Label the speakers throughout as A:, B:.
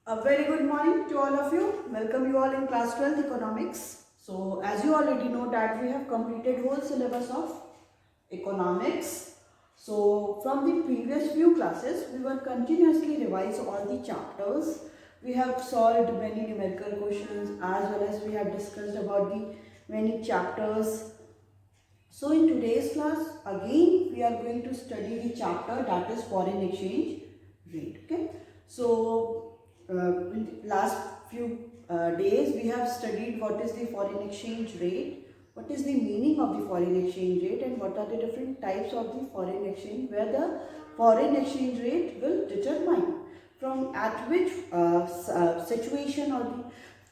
A: A very good morning to all of you. Welcome you all in class 12 economics. So as you already know that we have completed whole syllabus of economics. So from the previous few classes we were continuously revise all the chapters. We have solved many numerical questions as well as we have discussed about the many chapters. So in today's class again we are going to study the chapter that is foreign exchange rate. Okay. So in the last few days we have studied what is the foreign exchange rate, what is the meaning of the foreign exchange rate, and what are the different types of the foreign exchange, where the foreign exchange rate will determine from at which situation or the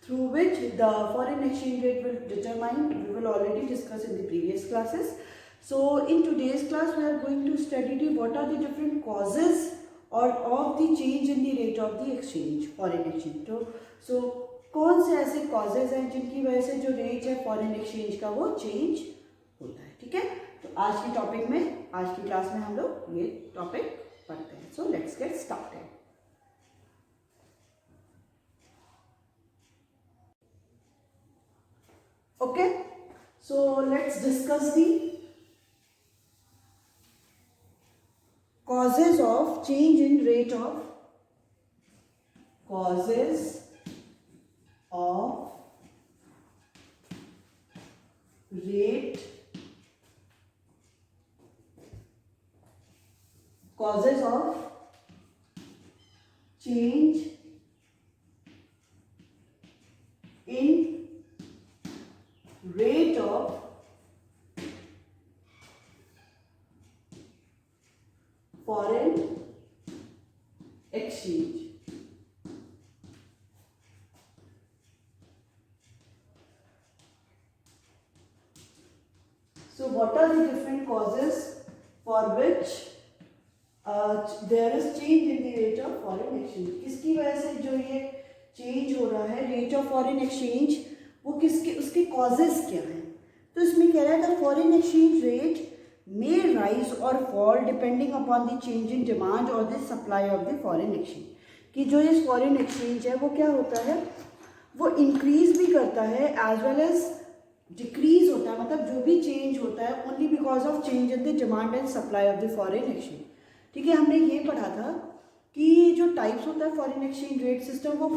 A: through which the foreign exchange rate will determine. We will already discuss in the previous classes. So in today's class we are going to study the what are the different causes और of the change in the rate of the exchange foreign exchange. तो कौन से ऐसे causes हैं जिनकी वजह से जो रेट है फॉरेन एक्सचेंज का वो चेंज होता है. ठीक है, तो आज के टॉपिक में आज की क्लास में हम लोग ये टॉपिक पढ़ते हैं. So let's get started. Okay, so let's discuss the causes of change in rate of causes of rate causes of change in rate of foreign exchange. So what are the different causes for which there is change in the rate of foreign exchange? किसकी वजह से जो ये change हो रहा है rate of foreign exchange, वो किसके उसके कॉजेज क्या हैं? तो इसमें कह रहा है the foreign exchange rate may rise or fall depending upon the change in demand or the supply of the foreign exchange. कि जो ये फॉरेन एक्सचेंज है वो क्या होता है, वो इंक्रीज भी करता है एज वेल एज डिक्रीज होता है. मतलब जो भी चेंज होता है only because of change in the demand and supply of the foreign exchange. ठीक है, हमने ये पढ़ा था कि जो टाइप्स होता है फॉरेन एक्सचेंज रेट सिस्टम वो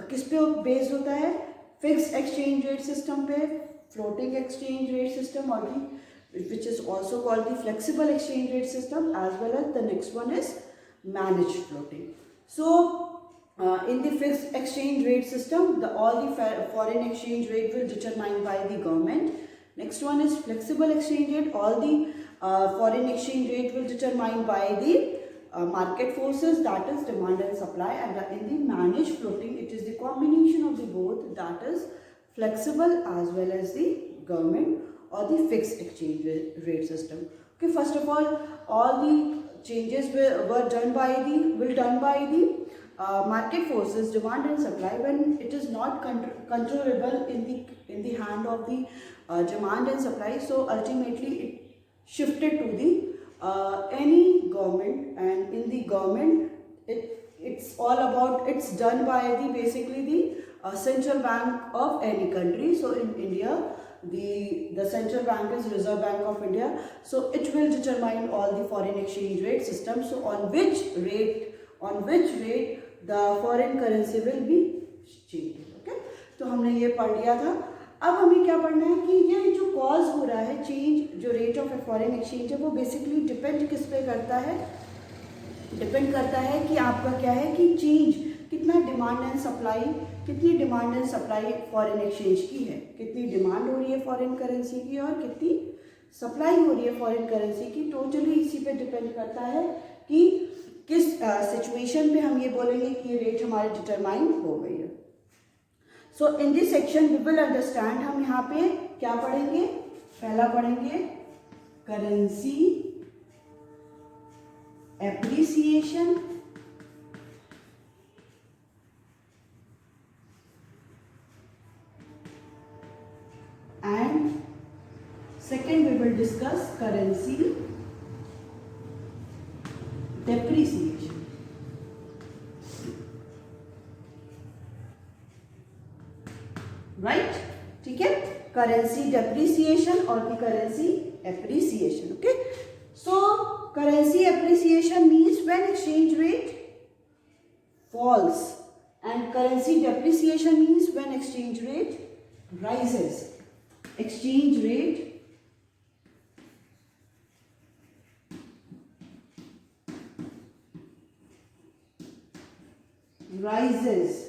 A: किस पे बेस्ड होता है, फिक्स एक्सचेंज रेट सिस्टम पे, फ्लोटिंग एक्सचेंज रेट सिस्टम, और भी which is also called the flexible exchange rate system, as well as the next one is managed floating. So in the fixed exchange rate system all the foreign exchange rate will determined by the government. Next one is flexible exchange rate, all the foreign exchange rate will determined by the market forces, that is demand and supply. And in the managed floating it is the combination of the both, that is flexible as well as the government or the fixed exchange rate system. Okay, first of all the changes will done by the market forces, demand and supply, when it is not controllable in the hand of the demand and supply. So ultimately it shifted to the any government, and in the government it's all about, it's done by the basically the central bank of any country. So in India the central bank is Reserve Bank of India. So it will determine all the foreign exchange rate system. So on which rate the foreign currency will be changed. Okay, तो हमने ये पढ़ लिया था. अब हमें क्या पढ़ना है कि ये जो कॉज हो रहा है चेंज, जो रेट ऑफ फॉरेन एक्सचेंज है, वो बेसिकली डिपेंड किस पे करता है, डिपेंड करता है कि आपका क्या है कि चेंज कितना डिमांड एंड सप्लाई, कितनी demand and supply foreign exchange की है, कितनी डिमांड हो रही है फॉरेन करेंसी की और कितनी सप्लाई हो रही है फॉरेन करेंसी की. टोटली इसी पे डिपेंड करता है कि किस सिचुएशन पे हम ये बोलेंगे कि ये रेट हमारे डिटरमाइन हो गई है. So in this section we will understand, हम यहाँ पे क्या पढ़ेंगे, पहला पढ़ेंगे currency appreciation, and second we will discuss currency depreciation. Right, ठीक है, करेंसी डेप्रिसिएशन और the currency appreciation. Okay, so currency appreciation means when exchange rate falls and currency depreciation means when exchange rate rises. Exchange rate rises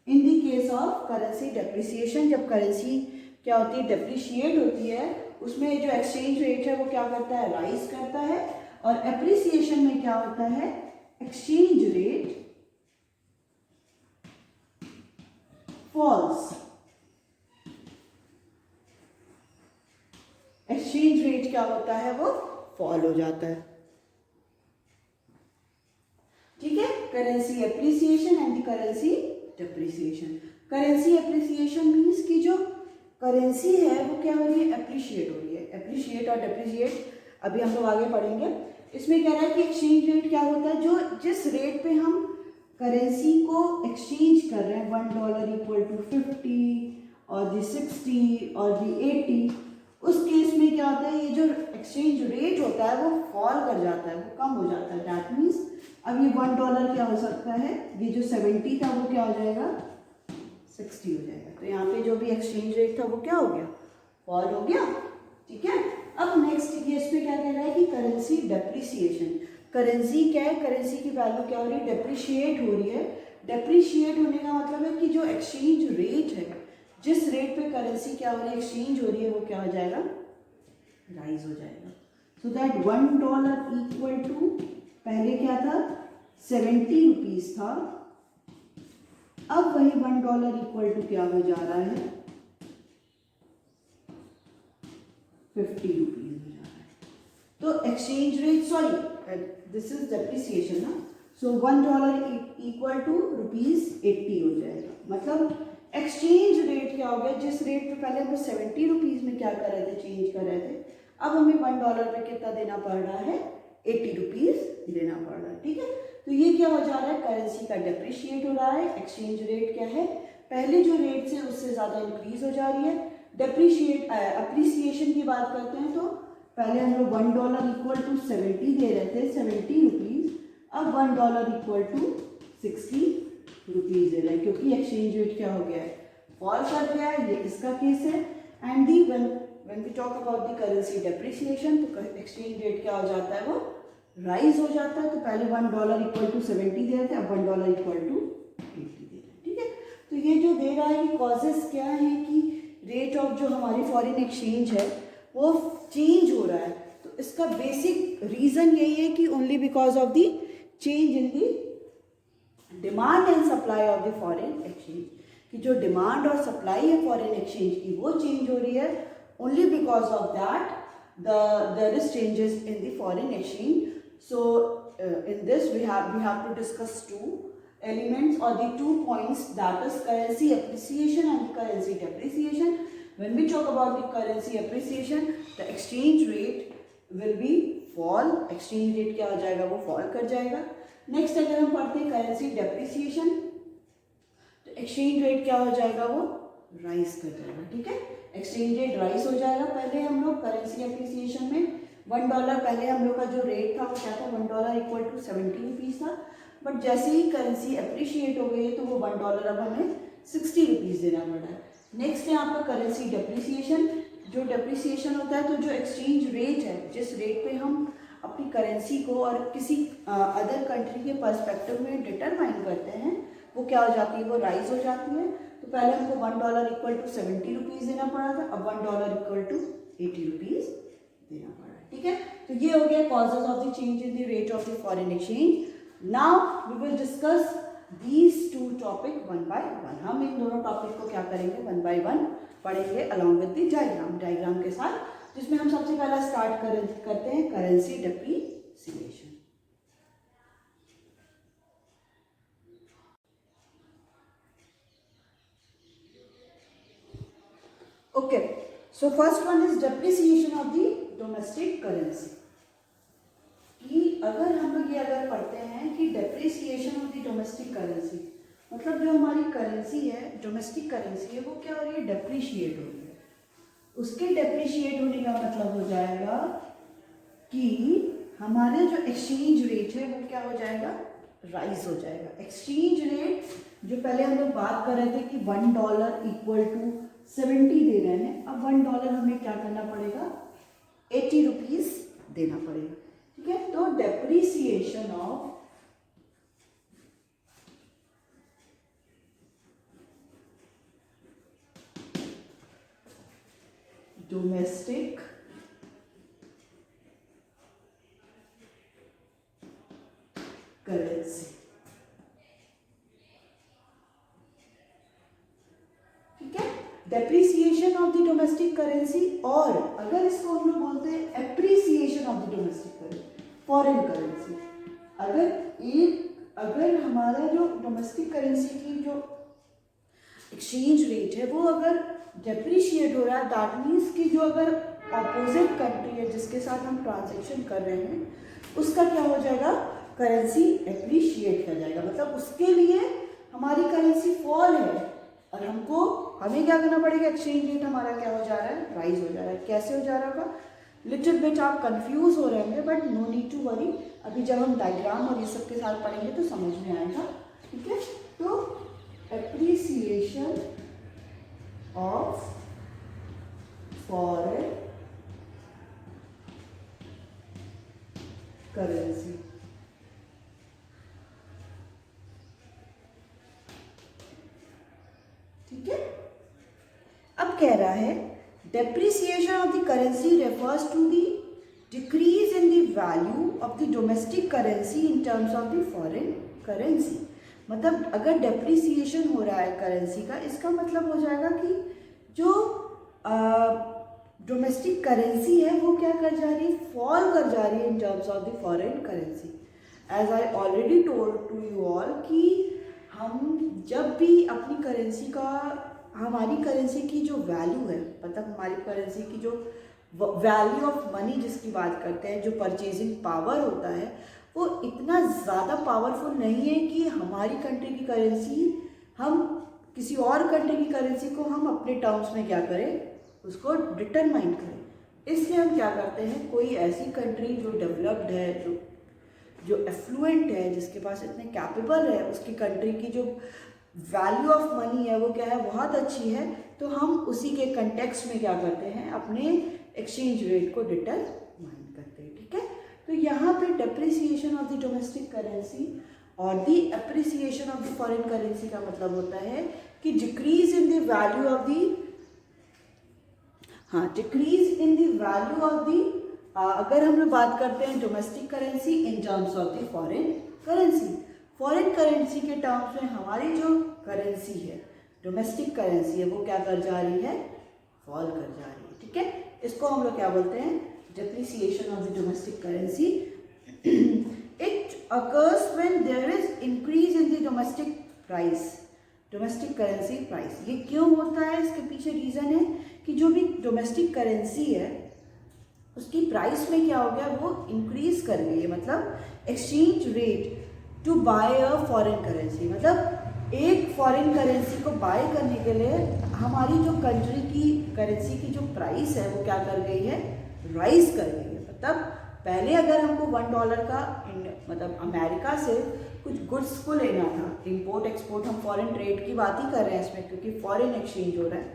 A: in the case of currency depreciation. जब currency क्या होती है, depreciate होती है, उसमें जो exchange rate है वो क्या करता है, राइज करता है. और एप्रिसिएशन में क्या होता है, exchange rate falls. Exchange rate क्या होता है, वो फॉल हो जाता है. ठीक है, currency appreciation and the currency depreciation. Currency appreciation means कि जो करेंसी है वो क्या हो रही है, एप्रिशिएट हो रही है. एप्रिशिएट और डेप्रिशिएट अभी हम लोग आगे पढ़ेंगे. इसमें कह रहा है कि एक्सचेंज रेट क्या होता है, जो जिस रेट पे हम करेंसी को एक्सचेंज कर रहे हैं, $1 इक्वल टू 50 और दी 60 और दी 80, उस केस में क्या होता है, ये जो एक्सचेंज रेट होता है वो फॉल कर जाता है, वो कम हो जाता है. दैट मीन्स अब ये $1 क्या हो सकता है, ये जो 70 था वो क्या हो जाएगा, 60 हो जाएगा. तो यहाँ पे जो भी एक्सचेंज रेट था वो क्या हो गया, फॉल हो गया. ठीक है, अब नेक्स्ट ये इस पे क्या कह रहा है कि करेंसी डेप्रिसिएशन. करेंसी क्या है, करेंसी की वैल्यू क्या हो रही है, डेप्रिशिएट हो रही है. डेप्रिशिएट होने का मतलब है कि जो एक्सचेंज रेट है, जिस रेट पे करेंसी क्या हो रही है, एक्सचेंज हो रही है, वो क्या हो जाएगा, राइज हो जाएगा. सो दैट $1 इक्वल टू पहले क्या था, 70 रुपीज था, अब वही $1 इक्वल टू क्या हो जा रहा है, 50 रुपीज हो जा रहा है. तो exchange rate, sorry this is depreciation ना, सो $1 इक्वल टू ₹80 हो जाएगा. मतलब एक्सचेंज रेट क्या हो गया, जिस रेट पे पहले हम 70 रुपीज में क्या कर रहे थे, चेंज कर रहे थे, अब हमें $1 पे कितना देना पड़ रहा है, 80 रुपीज देना पड़ रहा है. ठीक है, तो ये क्या हो जा रहा है, करेंसी का डेप्रिशिएट हो रहा है. एक्सचेंज रेट क्या है, पहले जो रेट से उससे ज़्यादा इंक्रीज हो जा रही है. डेप्रिशिएट अप्रिसिएशन की बात करते हैं तो पहले हम लोग $1 इक्वल टू 70 दे रहे थे, 70 रुपीज़, अब $1 इक्वल टू 60 रुपीज़ दे रहे हैं, क्योंकि एक्सचेंज रेट क्या हो गया है, फॉल कर गया है. ये इसका केस है. And the when we talk about the currency depreciation, तो एक्सचेंज रेट क्या हो जाता है, वो राइज हो जाता है. तो पहले $1 इक्वल टू 70 दे रहे थे, अब $1 इक्वल टू 80 दे रहे हैं. ठीक है, तो ये जो दे रहा है कि कॉजेस क्या है कि रेट ऑफ जो हमारी फॉरेन एक्सचेंज है वो चेंज हो रहा है. तो इसका बेसिक रीज़न यही है कि only because of the change in the demand and supply of the foreign exchange, कि जो डिमांड और सप्लाई है फॉरेन एक्सचेंज की वो चेंज हो रही है. Only because of that there is changes in the foreign exchange. So in this we have to discuss two elements or the 2 points, that is currency appreciation and currency depreciation. When we talk about the currency appreciation, the exchange rate will be fall. exchange rate क्या हो जाएगा, वो fall कर जाएगा. Next अगर हम पढ़ते हैं करेंसी डेप्रिसिएशन, तो एक्सचेंज रेट क्या हो जाएगा, वो राइज कर जाएगा. ठीक है, एक्सचेंज रेट राइज हो जाएगा. पहले हम लोग करेंसी एप्रिसिएशन में $1, पहले हम लोग का जो रेट था वो क्या था, $1 इक्वल टू 70 रुपीज़ था. बट जैसे ही करेंसी अप्रिशिएट हो गई है तो वो $1 अब हमें 60 रुपीज़ देना पड़ रहा है. नेक्स्ट है आपका करेंसी डेप्रिसिएशन. जो डेप्रिसिएशन होता है तो जो एक्सचेंज रेट है, जिस रेट पे हम अपनी करेंसी को और किसी अदर कंट्री के पर्सपेक्टिव में डिटरमाइन करते हैं, वो क्या हो जाती है, वो राइज हो जाती है. तो पहले हमको $1 इक्वल टू 70 रुपीज़ देना पड़ा था, अब $1 इक्वल टू 80 रुपीज़ देना पड़ा है. ठीक है, तो ये हो गया causes of the change in the rate of the foreign exchange. Now we will discuss these two topic one by one. हम इन दोनों टॉपिक को क्या करेंगे, one by one पढ़ेंगे along with the diagram के साथ, जिसमें हम सबसे पहला स्टार्ट करते हैं currency depreciation. Okay, so first one is depreciation of the domestic currency. कि अगर हम लोग ये अगर पढ़ते हैं कि depreciation of the domestic currency, मतलब जो हमारी करेंसी है, डोमेस्टिक करेंसी है, वो क्या हो रही है, डेप्रिशिएट हो रही है। उसके डेप्रिशिएट होने का मतलब हो जाएगा कि हमारे जो एक्सचेंज रेट है वो क्या हो जाएगा, राइज हो जाएगा। एक्सचेंज रेट जो पहले हम लोग बात कर रहे थे कि $1 इक्वल टू 70 दे रहे हैं, अब $1 हमें क्या करना पड़ेगा, 80 रुपीज देना पड़ेगा। ठीक है, तो डेप्रिसिएशन ऑफ डोमेस्टिक करेंसी, ठीक है, depreciation of the domestic currency. और अगर इसको हम लोग बोलते हैं appreciation of the domestic currency, foreign currency. अगर हमारा जो डोमेस्टिक करेंसी की जो एक्सचेंज रेट है वो अगर डेप्रिशिएट हो रहा है, दैट मीन्स कि जो अगर अपोजिट कंट्री है जिसके साथ हम ट्रांजेक्शन कर रहे हैं उसका क्या हो जाएगा, करेंसी एप्रिशिएट कर जाएगा। मतलब उसके लिए हमारी करेंसी फॉल है और हमें क्या करना पड़ेगा, एक्सचेंज रेट हमारा क्या हो जा रहा है, राइज हो जा रहा है। कैसे हो जा रहा होगा, लिटिल बिट आप कंफ्यूज हो रहे होंगे, but no need to worry, अभी जब हम डायग्राम और ये सब के साथ पढ़ेंगे तो समझ में आएगा। ठीक है, तो एप्रिसिएशन ऑफ फॉरेन करेंसी, ठीक है। अब कह रहा है depreciation of the currency refers to the decrease in the value of the domestic currency in terms of the foreign currency. मतलब अगर डेप्रिसिएशन हो रहा है करेंसी का, इसका मतलब हो जाएगा कि जो डोमेस्टिक करेंसी है वो क्या कर जा रही है, फॉल कर जा रही है in terms of the foreign currency. As I already told to you all कि हम जब भी अपनी करेंसी का, हमारी करेंसी की जो वैल्यू है, मतलब हमारी करेंसी की जो वैल्यू ऑफ मनी जिसकी बात करते हैं, जो परचेजिंग पावर होता है, वो इतना ज़्यादा पावरफुल नहीं है कि हमारी कंट्री की करेंसी हम किसी और कंट्री की करेंसी को हम अपने टर्म्स में क्या करें, उसको डिटरमाइन करें। इसलिए हम क्या करते हैं, कोई ऐसी कंट्री जो डेवलप्ड है, जो एफ्लुएंट है, जिसके पास इतने कैपेबल है, उसकी कंट्री की जो वैल्यू ऑफ मनी है वो क्या है, बहुत अच्छी है, तो हम उसी के कंटेक्स्ट में क्या करते हैं, अपने एक्सचेंज रेट को डिटरमाइन करते हैं। ठीक है, तो यहाँ पे depreciation of the domestic currency और the appreciation of the foreign currency का मतलब होता है कि decrease in the value of the, decrease in the value of the, अगर हम लोग बात करते हैं domestic currency in terms of the foreign currency, foreign currency के टर्म्स में हमारी जो करेंसी है, डोमेस्टिक करेंसी है, वो क्या कर जा रही है, फॉल कर जा रही है। ठीक है, इसको हम लोग क्या बोलते हैं, depreciation of the domestic currency. It occurs when there is increase in the domestic price, domestic currency price. ये क्यों होता है, इसके पीछे रीजन है कि जो भी डोमेस्टिक करेंसी है उसकी प्राइस में क्या हो गया, वो इंक्रीज कर गई है। मतलब exchange rate to buy a foreign currency, मतलब एक फॉरेन करेंसी को बाय करने के लिए हमारी जो कंट्री की करेंसी की जो प्राइस है वो क्या कर गई है, राइज कर गई है। मतलब पहले अगर हमको $1 का मतलब अमेरिका से कुछ गुड्स को लेना था, इंपोर्ट एक्सपोर्ट, हम फॉरेन ट्रेड की बात ही कर रहे हैं इसमें, क्योंकि फॉरेन एक्सचेंज हो रहा है,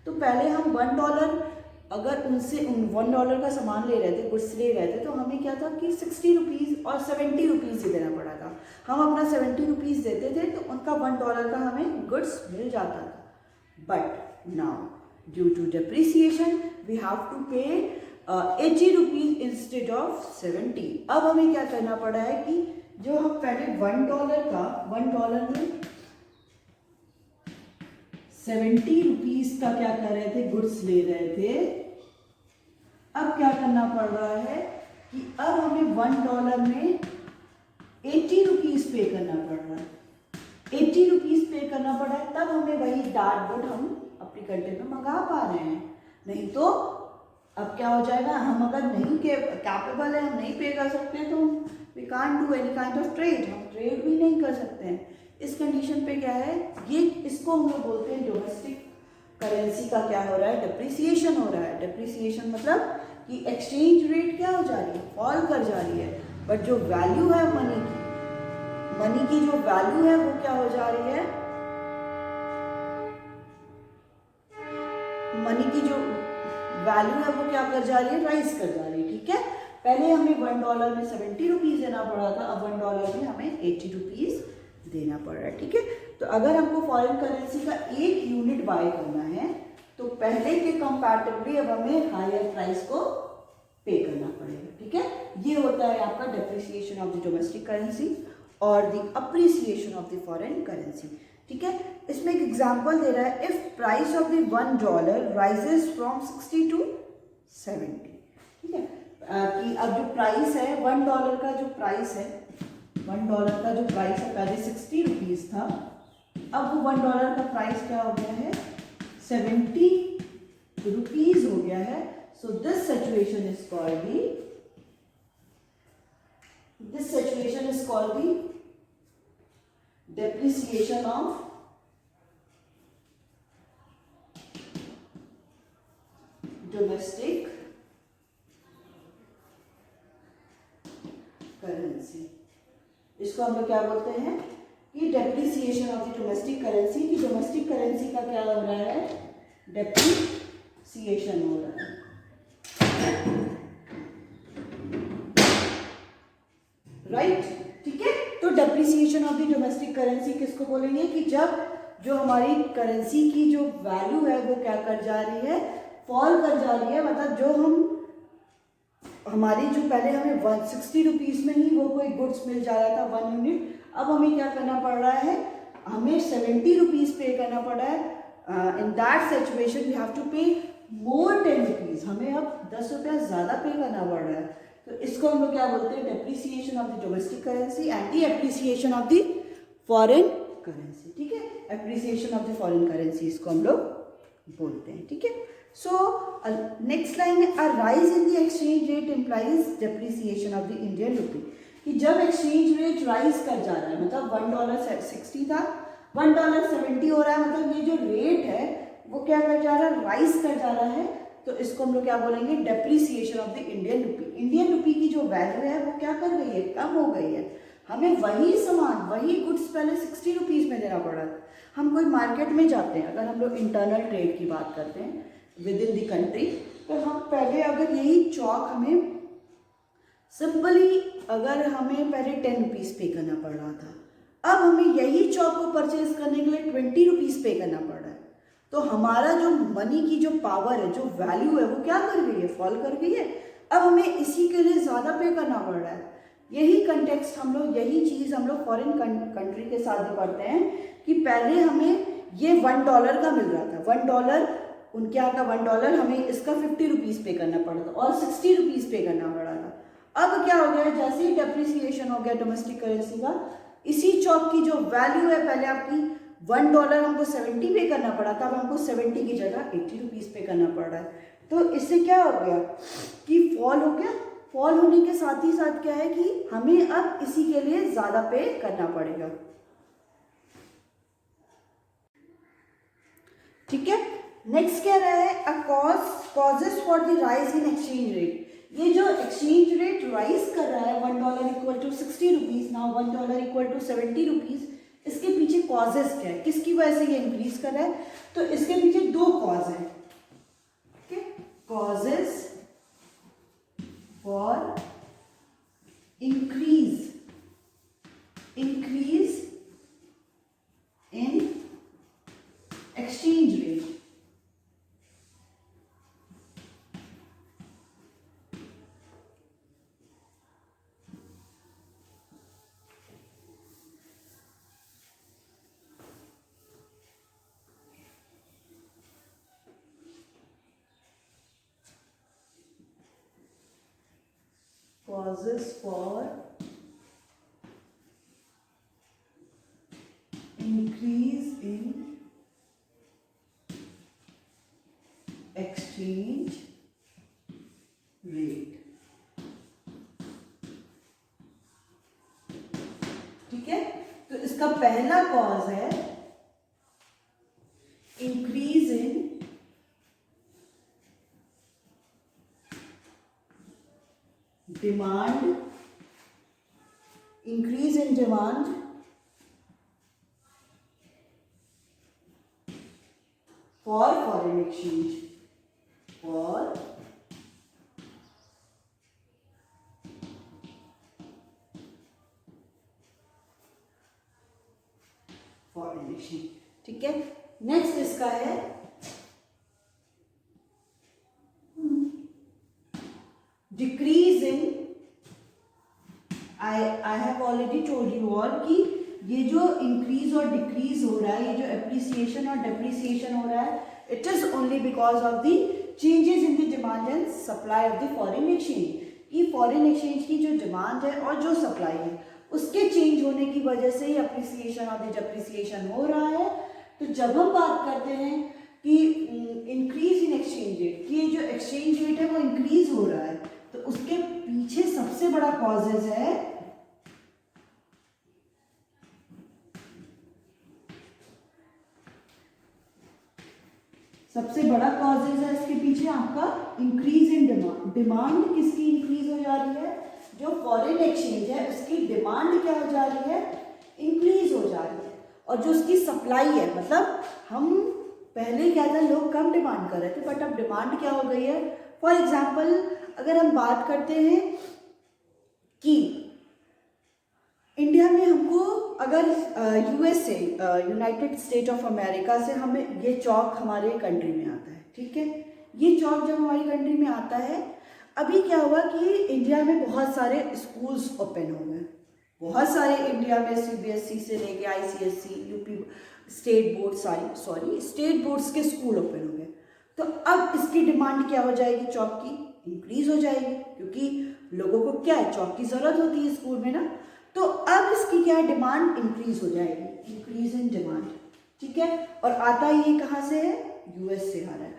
A: तो पहले हम $1 अगर उनसे $1 का सामान ले रहे थे, गुड्स ले रहे थे, तो हमें क्या था कि 60 रुपीज़ और 70 रुपीज़ ही देना पड़ा था। हम अपना 70 रुपीज़ देते थे तो उनका $1 का हमें गुड्स मिल जाता था। But now due to depreciation we have to pay 80 rupees instead of 70। अब हमें क्या करना पड़ा है कि जो हम पहले $1 में 70 रुपीज़ का क्या कर रहे थे, गुड्स ले रहे थे, अब क्या करना पड़ रहा है कि अब हमें $1 में 80 रुपीज़ पे करना पड़ रहा है। 80 रुपीज़ पे करना पड़ा है, तब हमें वही डार्ट गुड हम अपनी कंट्री में मंगा पा रहे हैं। नहीं तो अब क्या हो जाएगा, हम अगर नहीं कैपेबल है, हम नहीं पे कर सकते, तो we can't do any kind of trade, हम ट्रेड भी नहीं कर सकते हैं। इस कंडीशन पे क्या है, ये इसको हम लोग बोलते हैं डोमेस्टिक करेंसी का क्या हो रहा है, डिप्रिसिएशन हो रहा है। डिप्रिसिएशन मतलब कि एक्सचेंज रेट क्या हो जा रही है, फॉल कर जा रही है, बट जो वैल्यू है मनी की जो वैल्यू है वो क्या हो जा रही है, मनी की जो वैल्यू है वो क्या कर जा रही है, राइज कर जा रही है। ठीक है, पहले हमें $1 में 70 रुपीज देना पड़ा था, अब $1 में हमें 80 रुपीज देना पड़ रहा है। ठीक है, तो अगर हमको फॉरेन करेंसी का 1 यूनिट बाय करना है तो पहले के कंपैरेटिवली अब हमें हायर प्राइस को पे करना पड़ेगा। ठीक है, ये होता है आपका depreciation of the domestic currency और the appreciation of the foreign currency. ठीक है, इसमें एक एग्जांपल दे रहा है, if price of the $1 rises from 60 to 70। ठीक है, कि अब जो प्राइस है $1 का जो प्राइस है, $1 का जो प्राइस है पहले 60 रुपीज था, अब वो $1 का प्राइस क्या हो गया है, 70 रुपीज हो गया है। So this situation is called the depreciation of domestic currency। इसको हम लोग क्या बोलते हैं कि depreciation of the domestic currency, की डोमेस्टिक करेंसी का क्या हो रहा है, डेप्रिसिएशन हो रहा है। राइट, ठीक है, तो depreciation of the domestic currency किसको बोलेंगे, कि जब जो हमारी करेंसी की जो वैल्यू है वो क्या कर जा रही है, फॉल कर जा रही है। मतलब जो हमारी जो पहले हमें 160 रुपीज में ही वो कोई गुड्स मिल जा रहा था 1 यूनिट, अब हमें क्या करना पड़ रहा है, हमें 70 रुपीज पे करना पड़ रहा है। In that situation we have to pay more 10 rupees, हमें अब 10 रुपया ज्यादा पे करना पड़ रहा है। तो इसको हम लोग क्या बोलते हैं, depreciation of the domestic currency and the appreciation of the foreign currency. ठीक है, appreciation of the foreign currency इसको हम लोग बोलते हैं। ठीक है, सो नेक्स्ट लाइन है, a rise in the exchange rate implies depreciation of the Indian rupee. कि जब एक्सचेंज रेट राइज कर जा रहा है, मतलब $1.60 था, $1.70 हो रहा है, मतलब ये जो रेट है वो क्या कर जा रहा है, राइज कर जा रहा है। तो इसको हम लोग क्या बोलेंगे, depreciation of the Indian rupee. Indian rupee की जो वैल्यू है वो क्या कर गई है, कम हो गई है। हमें वही सामान, वही गुड्स पहले 60 रुपीज में देना पड़ा। हम कोई मार्केट में जाते हैं, अगर हम लोग इंटरनल ट्रेड की बात करते हैं विद इन द कंट्री, तो हम पहले अगर यही चौक हमें सिंपली, अगर हमें पहले 10 रुपीज पे करना पड़ रहा था, अब हमें यही चौक को परचेज करने के लिए 20 रुपीज पे करना पड़ रहा है। तो हमारा जो मनी की जो पावर है, जो वैल्यू है वो क्या कर गई है, फॉल कर गई है। अब हमें इसी के लिए ज्यादा पे करना पड़ रहा है। यही कंटेक्स्ट हम लोग, यही चीज हम लोग फॉरेन कंट्री के साथ भी पढ़ते हैं कि पहले हमें ये $1 का मिल रहा था, $1 उनके यहाँ का $1, हमें इसका 50 रुपीज पे करना पड़ा था और 60 रुपीज पे करना पड़ा था। अब क्या हो गया, जैसे ही डेप्रिसिएशन हो गया डोमेस्टिक करेंसी का, इसी चौक की जो वैल्यू है, पहले आपकी $1 हमको 70 पे करना पड़ा था, अब हमको 70 की जगह 80 रुपीज पे करना पड़ रहा है। तो इससे क्या हो गया कि फॉल हो गया। फॉल होने के साथ ही साथ क्या है कि हमें अब इसी के लिए ज्यादा पे करना पड़ेगा। ठीक है, नेक्स्ट क्या रहा है, a causes for the rise in exchange rate. ये जो एक्सचेंज रेट राइज कर रहा है, $1 equal to 60 rupees, now $1 equal to 70 rupees, इसके पीछे कॉजेस क्या है, किसकी वजह से ये इंक्रीज कर रहा है। तो इसके पीछे 2 कॉज है। Causes for increase in exchange rate. Causes for increase in exchange rate। इसका पहला कॉज है increase in demand, increase in demand for foreign exchange, for foreign exchange. ठीक है, नेक्स्ट इसका है decrease in, I have already told you all कि ये जो इंक्रीज और डिक्रीज हो रहा है, ये जो एप्रिसिएशन और डेप्रिसिएशन हो रहा है, it is only because of the changes in the demand and supply of the foreign exchange. कि फॉरेन एक्सचेंज की जो डिमांड है और जो सप्लाई है उसके चेंज होने की वजह से ही अप्रिसिएशन और डिप्रिसिएशन हो रहा है। तो जब हम बात करते हैं कि इंक्रीज इन एक्सचेंज रेट, कि जो एक्सचेंज रेट है वो इंक्रीज हो रहा है, तो उसके पीछे सबसे बड़ा कॉजेज है इसके पीछे आपका इंक्रीज इन डिमांड। डिमांड किसकी इंक्रीज हो जा रही है? जो फॉरेन एक्सचेंज है उसकी डिमांड क्या हो जा रही है? इंक्रीज हो जा रही है। और जो उसकी सप्लाई है, मतलब हम पहले क्या था, लोग कम डिमांड कर रहे थे, बट अब डिमांड क्या हो गई है। फॉर एग्जाम्पल अगर हम बात करते हैं कि इंडिया में हमको अगर यूएस से, यूनाइटेड स्टेट ऑफ अमेरिका से हमें ये चौक हमारे कंट्री में आता है, ठीक है। ये चौक जब हमारी कंट्री में आता है, अभी क्या हुआ कि इंडिया में बहुत सारे स्कूल्स ओपन हो गए, बहुत सारे इंडिया में सीबीएसई से लेके ICSE, UP state board, state boards के स्कूल ओपन हो गए। तो अब इसकी डिमांड क्या हो जाएगी? चौक की इंक्रीज हो जाएगी, क्योंकि लोगों को क्या है, चौक की जरूरत होती है स्कूल में ना। तो अब इसकी क्या है, डिमांड इंक्रीज हो जाएगी, इंक्रीज इन डिमांड, ठीक है। और आता ये कहाँ से है? यूएस से आ रहा है।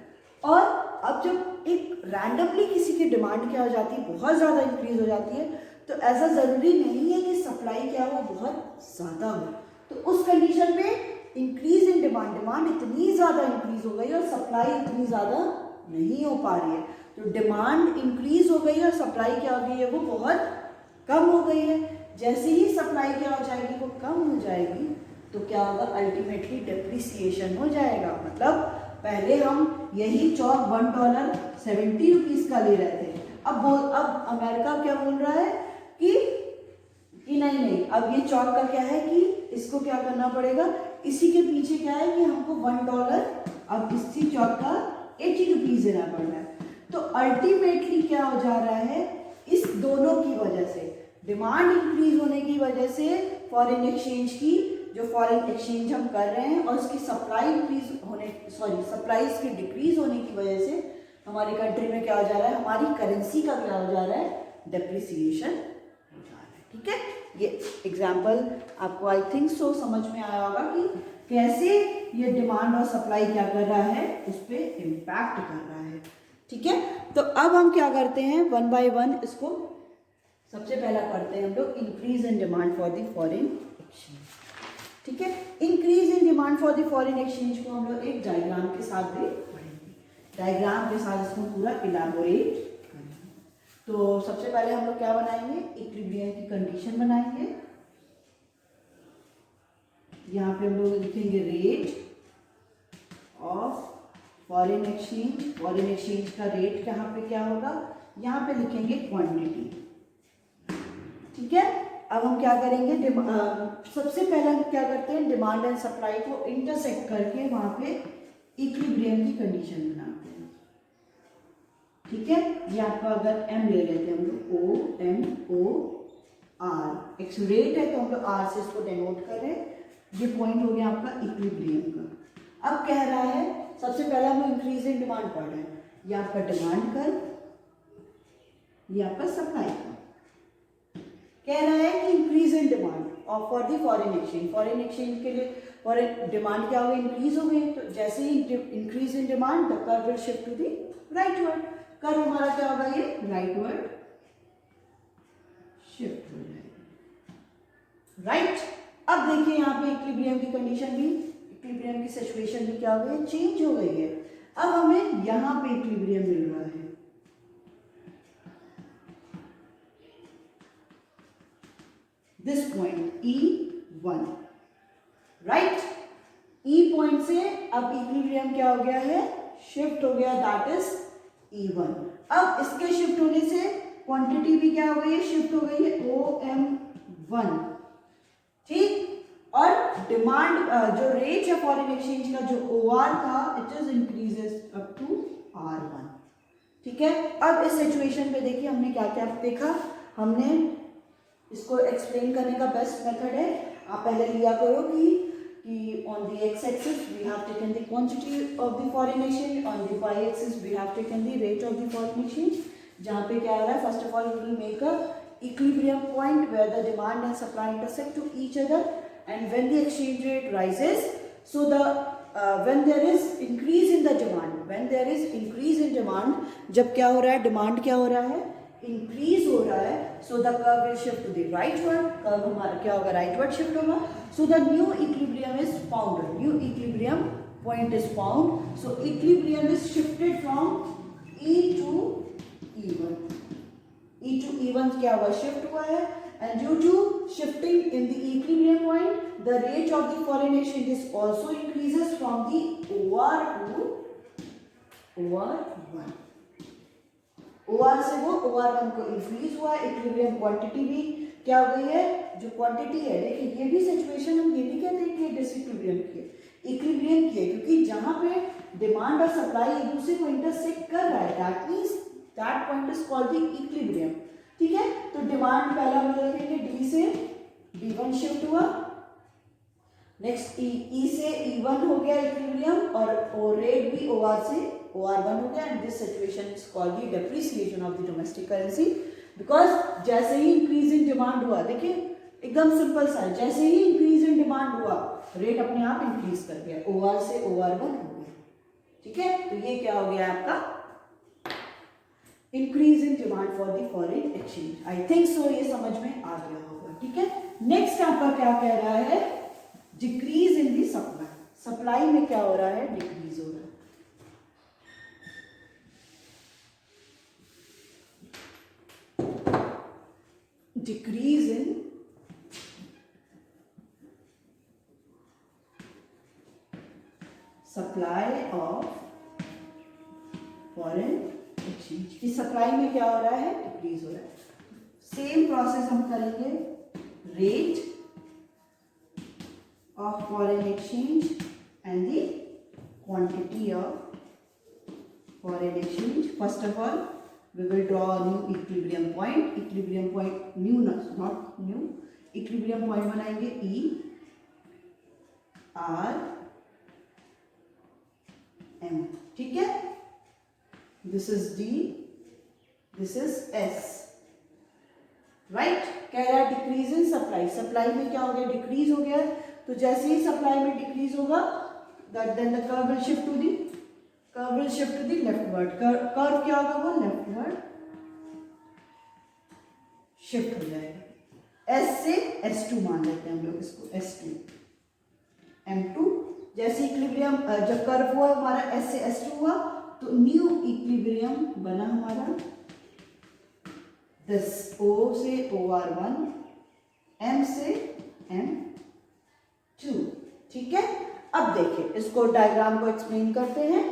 A: और अब जब एक रैंडमली किसी की डिमांड क्या हो जाती है, बहुत ज़्यादा इंक्रीज हो जाती है, तो ऐसा ज़रूरी नहीं है कि सप्लाई क्या हो, बहुत ज़्यादा हो। तो उस कंडीशन पे इंक्रीज इन डिमांड इतनी ज़्यादा इंक्रीज हो गई और सप्लाई इतनी ज़्यादा नहीं हो पा रही है। तो डिमांड इंक्रीज हो गई और सप्लाई क्या हो गई है, वो बहुत कम हो गई है। जैसे ही सप्लाई क्या हो जाएगी, वो कम हो जाएगी, तो क्या होगा, अल्टीमेटली डेप्रिसिएशन हो जाएगा। मतलब पहले हम यही चौक $1.70 का ले रहे थे, अब अमेरिका क्या बोल रहा है कि नहीं, अब ये चौक का क्या है कि इसको क्या करना पड़ेगा, इसी के पीछे क्या है कि हमको $1, अब इसी चौक का $80 देना पड़ रहा है। तो अल्टीमेटली क्या हो जा रहा है, इस दोनों की वजह से, डिमांड इंक्रीज होने की वजह से फॉरेन एक्सचेंज की, जो फॉरेन एक्सचेंज हम कर रहे हैं, और उसकी सप्लाई इंक्रीज होने, सप्लाई की डिक्रीज होने की वजह से हमारी कंट्री में क्या हो जा रहा है, हमारी करेंसी का क्या हो जा रहा है, डेप्रिसिएशन हो जा रहा है, ठीक है। ये एग्जाम्पल आपको आई थिंक सो समझ में आया होगा कि कैसे ये डिमांड और सप्लाई क्या कर रहा है, उस पर इम्पैक्ट कर रहा है, ठीक है। तो अब हम क्या करते हैं, वन बाय वन इसको सबसे पहला पढ़ते हैं हम लोग, increase in demand for the foreign exchange, ठीक है। Increase in demand for the foreign exchange को हम लोग एक डायग्राम के साथ भी पढ़ेंगे, डायग्राम के साथ इसको पूरा इलाबोरेट करेंगे। तो सबसे पहले हम लोग क्या बनाएंगे, इक्विलिब्रियम की कंडीशन बनाएंगे। यहाँ पे हम लोग लिखेंगे rate of foreign exchange, foreign exchange का रेट यहाँ पे क्या होगा, यहाँ पे लिखेंगे क्वांटिटी, ठीक है। अब हम क्या करेंगे, सबसे पहले हम क्या करते हैं, डिमांड एंड सप्लाई को इंटरसेक्ट करके वहां पे इक्विलिब्रियम की कंडीशन बनाते हैं, ठीक है। ये आपका अगर m ले लेते हैं हम लोग, OMOR, एक्स रेट है तो हम लोग R से इसको डेनोट कर रहे हैं। ये पॉइंट हो गया आपका इक्विलिब्रियम का। अब कह रहा है, सबसे पहले हम इंक्रीज इन डिमांड पढ़ रहे हैं, ये आपका डिमांड कर, ये आपका सप्लाई का। कह रहा है कि इंक्रीज इन डिमांड और for the foreign exchange, foreign exchange के लिए फॉरेन डिमांड क्या हो गई, इंक्रीज हो गई। तो जैसे ही increase in demand, the curve will shift to the rightward. Curve हमारा क्या होगा, ये राइटवर्ड शिफ्ट हो जाएगा, राइट। अब देखिए यहाँ पे इक्विलिब्रियम की कंडीशन भी, इक्विलिब्रियम की सिचुएशन भी क्या हो गई, चेंज हो गई है। अब हमें यहाँ पे इक्विलिब्रियम मिल रहा है, this point E1, right. E point से अब इक्विलिब्रियम क्या हो गया है, शिफ्ट हो गया, दैट इज E1। अब इसके शिफ्ट होने से क्वांटिटी भी क्या हो गई है, शिफ्ट हो गई है OM1, ठीक। और डिमांड जो रेट है फॉरेन एक्सचेंज का, जो OR था, it is increases up to R1, ठीक है। अब इस सिचुएशन पे देखिए हमने क्या क्या देखा, हमने इसको एक्सप्लेन करने का बेस्ट मेथड है, आप पहले लिया करो कि on the X axis we have taken the quantity of the foreign exchange, on the Y axis we have taken the rate of the foreign exchange. जहाँ पे क्या आ रहा है, first of all we will make a equilibrium point where the demand and supply intersect to each other, and when the exchange rate rises, so the when there is increase in the demand, when there is increase in demand, जब क्या हो रहा है, demand क्या हो रहा है, increase हो रहा है, so the curve will shift to the rightward, curve हमारा क्या होगा, राइटवर्ड शिफ्ट होगा, so the new equilibrium is found, new equilibrium point is found, so equilibrium is shifted from E to E1, E to E1 क्या हुआ, shift हुआ है, and due to shifting in the equilibrium point, the rate of the foreign exchange is also increases from the OR to OR1, OR से वो OR1 को increase हुआ, equilibrium quantity भी क्या हो गई है, जो क्वांटिटी है, देखिए ये भी सिचुएशन हम ये नहीं कहते कि डिसइक्विलिब्रियम की है, इक्विलिब्रियम की है, क्योंकि जहां पे डिमांड और सप्लाई एक दूसरे को इंटरसेक्ट कर रहा है, that means that point is called the equilibrium, ठीक है। तो डिमांड पहला हम देखेंगे D से D1 शिफ्ट हुआ, नेक्स्ट E से E1 हो गया इक्विलिब्रियम, और रेट भी OR से OR1 हो गया, and this situation is called the depreciation of the domestic currency, because जैसे ही इंक्रीज इन डिमांड हुआ, देखिए एकदम सिंपल सा है, जैसे ही इंक्रीज इन डिमांड हुआ, रेट अपने आप इंक्रीज कर गया, OR से OR1 हो गया, ठीक है। तो ये क्या हो गया आपका, increase in demand for the foreign exchange. I think so ये समझ में आ गया होगा, ठीक है। नेक्स्ट आपका क्या कह रहा है, decrease in the supply, supply में क्या हो रहा है, डिक्रीज हो रहा है, decrease in supply of foreign exchange, की सप्लाई में क्या हो रहा है, डिक्रीज हो रहा है। सेम प्रोसेस हम करेंगे, rate of foreign exchange and the quantity of foreign exchange. First of all, we will draw a new equilibrium point. Equilibrium point new, not new. Equilibrium point बनाएंगे E R M, ठीक है। This is D, this is S, right? कह रहा है decrease in supply, supply में क्या हो गया, डिक्रीज हो गया, तो जैसे ही सप्लाई में डिक्रीज होगा, then the curve will shift to the leftward, curve क्या होगा, वो लेफ्टवर्ड शिफ्ट हो जाएगा, S से S2 मान लेते हैं हम लोग इसको, S2 M2, जैसे इक्विलिब्रियम जब कर्व हुआ हमारा S से S2 हुआ, तो न्यू इक्विलिब्रियम बना हमारा, दिस O से OR1, M से M2, ठीक है। अब देखिए इसको डायग्राम को एक्सप्लेन करते हैं,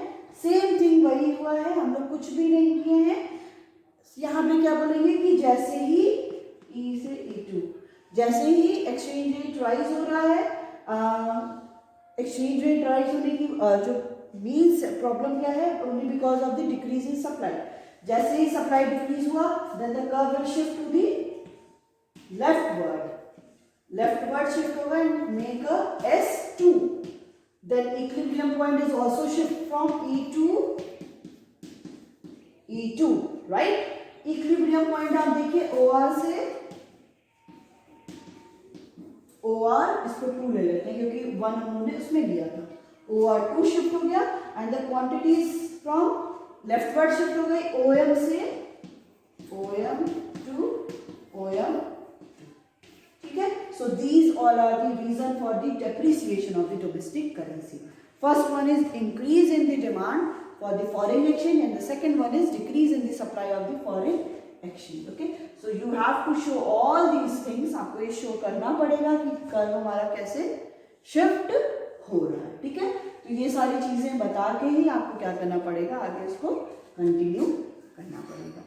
A: सेम थिंग वही हुआ है, हम लोग कुछ भी नहीं किए हैं, यहाँ पे क्या बोलेंगे कि जैसे ही E से E2, जैसे ही एक्सचेंज रेट राइज हो रहा है, एक्सचेंज रेट राइज होने की जो मीन्स प्रॉब्लम क्या है, only because of the decrease in supply, जैसे ही सप्लाई डिक्रीज हुआ, then the curve will shift to the leftward shift होगा and make a S2, then equilibrium point is also shift from E to E2, right? equilibrium point आप देखिए OR से OR, इसको 2 ले लेते हैं क्योंकि 1 हमने उसमें लिया था, OR2 शिफ्ट हो गया and the quantities from leftward shift हो गई, OM से OM to OM, ठीक है। सो So these all are the reason for the depreciation of the domestic currency. First one is increase in the demand for the foreign exchange and the second one is decrease in the supply of the foreign exchange. Okay, so you have to show all these things. आपको ये show करना पड़ेगा कि curve हमारा कैसे shift हो रहा है. ठीक है, तो ये सारी चीजें बता के ही आपको क्या करना पड़ेगा, आगे इसको कंटिन्यू करना पड़ेगा.